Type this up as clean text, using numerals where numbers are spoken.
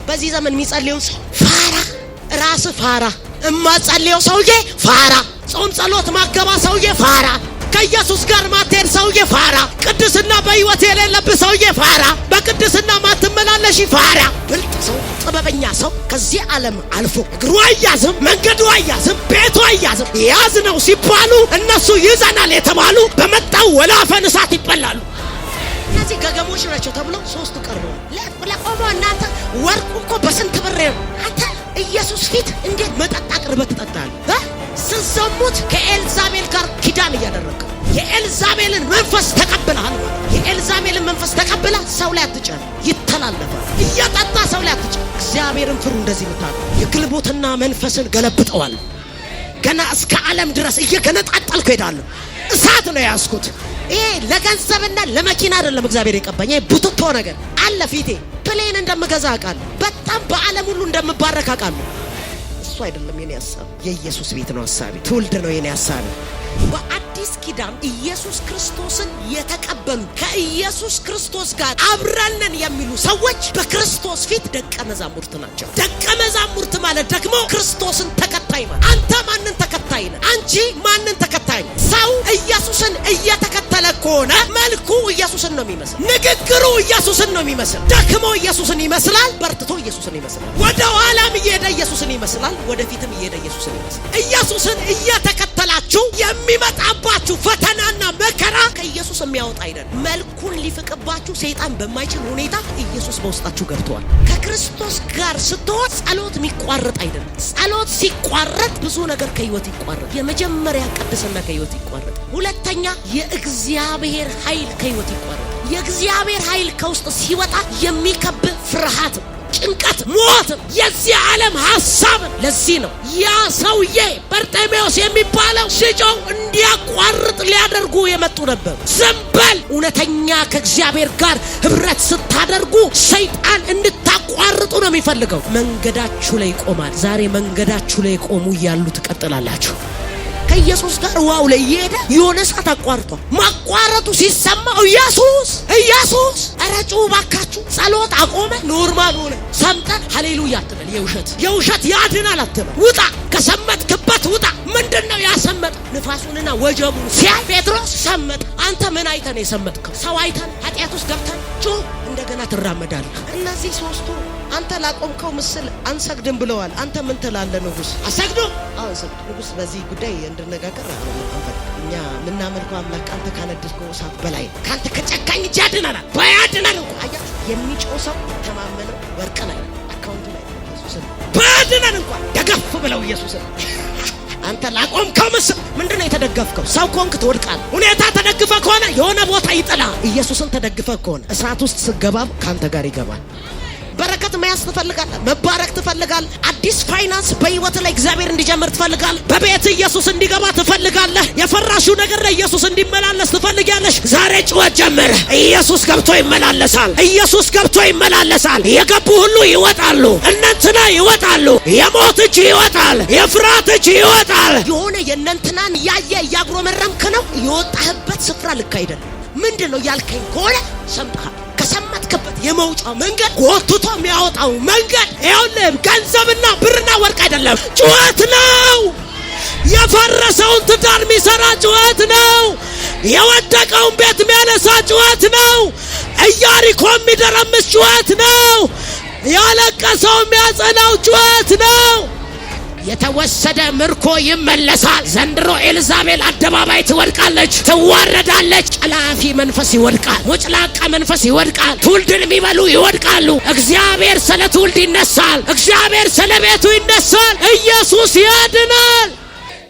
በዚህ ዘመን የሚጸልየው ሰው ፋራ፣ ራስ ፋራ፣ እማጸልየው ሰውዬ ፋራ፣ ጾም ጸሎት ማገባ ሰውዬ ፋራ፣ ከኢየሱስ ጋር ማትሄድ ሰውዬ ፋራ፣ ቅድስና በህይወት የሌለብህ ሰውዬ ፋራ፣ በቅድስና ማትመላለሽ ፋራ። ብልጥ ሰው ጥበበኛ ሰው ከዚህ ዓለም አልፎ እግሩ አያዝም፣ መንገዱ አያዝም፣ ቤቱ አያዝም። ያዝ ነው ሲባሉ እነሱ ይዘናል የተባሉ በመጣው ወላፈን እሳት ይበላሉ። እነዚህ ገገሞች ናቸው ተብሎ ሶስቱ ቀርበው ለቆሞ እናንተ ወርቁ እኮ በስንት ብር አንተ ኢየሱስ ፊት እንዴት መጠጥ አቅርበህ ትጠጣለህ? ስንሰሙት ከኤልዛቤል ጋር ኪዳን እያደረገ የኤልዛቤልን መንፈስ ተቀብለሃል ማለት የኤልዛቤልን መንፈስ ተቀብለ ሰው ላይ አትጨር፣ ይተላለፋል። እያጠጣ ሰው ላይ አትጨር። እግዚአብሔርን ፍሩ። እንደዚህ ምታሉ የግልቦትና መንፈስን ገለብጠዋል። ገና እስከ ዓለም ድረስ እየገነጣጣልኩ ሄዳለሁ። እሳት ነው ያስኩት። ይሄ ለገንዘብና ለመኪና አይደለም እግዚአብሔር የቀባኝ። ይሄ ቡትቶ ነገር አለ ፊቴ። ፕሌን እንደምገዛ አውቃለሁ። በጣም በዓለም ሁሉ እንደምባረክ አውቃለሁ። እሱ አይደለም የኔ ሐሳብ፣ የኢየሱስ ቤት ነው ሐሳቤ። ትውልድ ነው የኔ ሐሳቤ። በአዲስ ኪዳን ኢየሱስ ክርስቶስን የተቀበሉ ከኢየሱስ ክርስቶስ ጋር አብረንን የሚሉ ሰዎች በክርስቶስ ፊት ደቀ መዛሙርት ናቸው። ደቀ መዛሙርት ማለት ደግሞ ክርስቶስን ተከታይ ማለት። አንተ ማንን ተከታይ ነህ? አንቺ ማንን ተከታይ ነህ? ሰው ኢየሱስን እየተከተለ ከሆነ መልኩ ኢየሱስን ነው የሚመስል፣ ንግግሩ ኢየሱስን ነው የሚመስል፣ ደክሞ ኢየሱስን ይመስላል፣ በርትቶ ኢየሱስን ይመስላል፣ ወደ ኋላም እየሄደ ኢየሱስን ይመስላል፣ ወደፊትም እየሄደ ኢየሱስን ይመስላል። ኢየሱስን እየተከተላችሁ የሚመጣባችሁ ፈተናና መከራ ከኢየሱስ የሚያወጣ አይደለም። መልኩን ሊፍቅባችሁ ሰይጣን በማይችል ሁኔታ ኢየሱስ በውስጣችሁ ገብቷል። ከክርስቶስ ጋር ስትሆን ጸሎት የሚቋረጥ አይደለም። ጸሎት ሲቋረጥ ብዙ ነገር ከህይወት ይቋረጥ። የመጀመሪያ ቅድስና ከህይወት ይቋረጥ። ሁለተኛ የእግዚአብሔር ኃይል ከህይወት ይቋረጥ። የእግዚአብሔር ኃይል ከውስጥ ሲወጣ የሚከብ ፍርሃት፣ ጭንቀት፣ ሞት፣ የዚህ ዓለም ሐሳብ። ለዚህ ነው ያ ሰውዬ በርጤሜዎስ የሚባለው ሲጮህ እንዲያቋርጥ ሊያደርጉ የመጡ ነበር። ዝም በል። እውነተኛ ከእግዚአብሔር ጋር ህብረት ስታደርጉ ሰይጣን እንድታቋርጡ ነው የሚፈልገው። መንገዳችሁ ላይ ይቆማል። ዛሬ መንገዳችሁ ላይ ቆሙ እያሉ ትቀጥላላችሁ። ከኢየሱስ ጋር ዋው ላይ እየሄደ የሆነ ሰዓት አቋርጧል። ማቋረጡ ሲሰማው ኢየሱስ አረጩ ባካችሁ። ጸሎት አቆመ። ኖርማል ሆነ። ሰምተ ሃሌሉያ አትበል። የውሸት ያድናል አትበል። ውጣ፣ ከሰመጥክበት ውጣ። ምንድነው ያሰመጠ? ንፋሱንና ወጀቡን ሲያይ ጴጥሮስ ሰመጠ። አንተ ምን አይተህ ነው የሰመጥከው? ሰው አይተህ ኃጢአት ውስጥ ገብተህ እንደገና ትራመዳለህ። እነዚህ ሶስቱ አንተ ላቆምከው ምስል አንሰግድም ብለዋል። አንተ ምን ትላለህ? ንጉስ አሰግዶ አንሰግድ። ንጉስ በዚህ ጉዳይ እንድነጋገር እኛ ምናመልከው አምላክ አንተ ካነደድከው እሳት በላይ ካንተ ከጨካኝ እጅ ያድናል። ባያድናል እንኳን አያችሁ፣ የሚጮህ ሰው ተማመነው ወርቅ ላይ አካውንቱ ላይ ኢየሱስን ባያድናል እንኳን ደገፍ ብለው ኢየሱስን አንተ ላቆምከው ምስል ምንድነው የተደገፍከው? ሰው ኮንክ ትወድቃለህ። ሁኔታ ተደግፈ ከሆነ የሆነ ቦታ ይጥላ። ኢየሱስን ተደግፈ ከሆነ እሳት ውስጥ ስገባም ካንተ ጋር ይገባል። በረከት መያዝ ትፈልጋለህ? መባረክ ትፈልጋለህ? አዲስ ፋይናንስ በህይወት ላይ እግዚአብሔር እንዲጀምር ትፈልጋለህ? በቤት ኢየሱስ እንዲገባ ትፈልጋለህ? የፈራሹ ነገር ላይ ኢየሱስ እንዲመላለስ ትፈልጋለሽ? ዛሬ ጭወት ጀምር። ኢየሱስ ገብቶ ይመላለሳል። ኢየሱስ ገብቶ ይመላለሳል። የገቡ ሁሉ ይወጣሉ። እነንትና ይወጣሉ። የሞት እጅ ይወጣል። የፍርሃት እጅ ይወጣል። የሆነ የእነንትናን ያየ እያጉረመረምክ ነው። የወጣህበት ስፍራ ልክ አይደለም። ምንድነው ያልከኝ ከሆነ ሰምተሃል። ከሰማትከበት የመውጫው መንገድ ጎትቶ የሚያወጣው መንገድ ይኸውልህ፣ ገንዘብና ብርና ወርቅ አይደለም፣ ጩኸት ነው። የፈረሰውን ትዳር የሚሰራ ጩኸት ነው። የወደቀውን ቤት የሚያነሳ ጩኸት ነው። ኢያሪኮ የሚደረምስ ጩኸት ነው። ያለቀሰው የሚያጸናው ጩኸት ነው። የተወሰደ ምርኮ ይመለሳል። ዘንድሮ ኤልዛቤል አደባባይ ትወድቃለች፣ ትዋረዳለች። ጨላፊ መንፈስ ይወድቃል። ሞጭላቃ መንፈስ ይወድቃል። ትውልድን የሚበሉ ይወድቃሉ። እግዚአብሔር ስለ ትውልድ ይነሳል። እግዚአብሔር ስለ ቤቱ ይነሳል። ኢየሱስ ያድናል።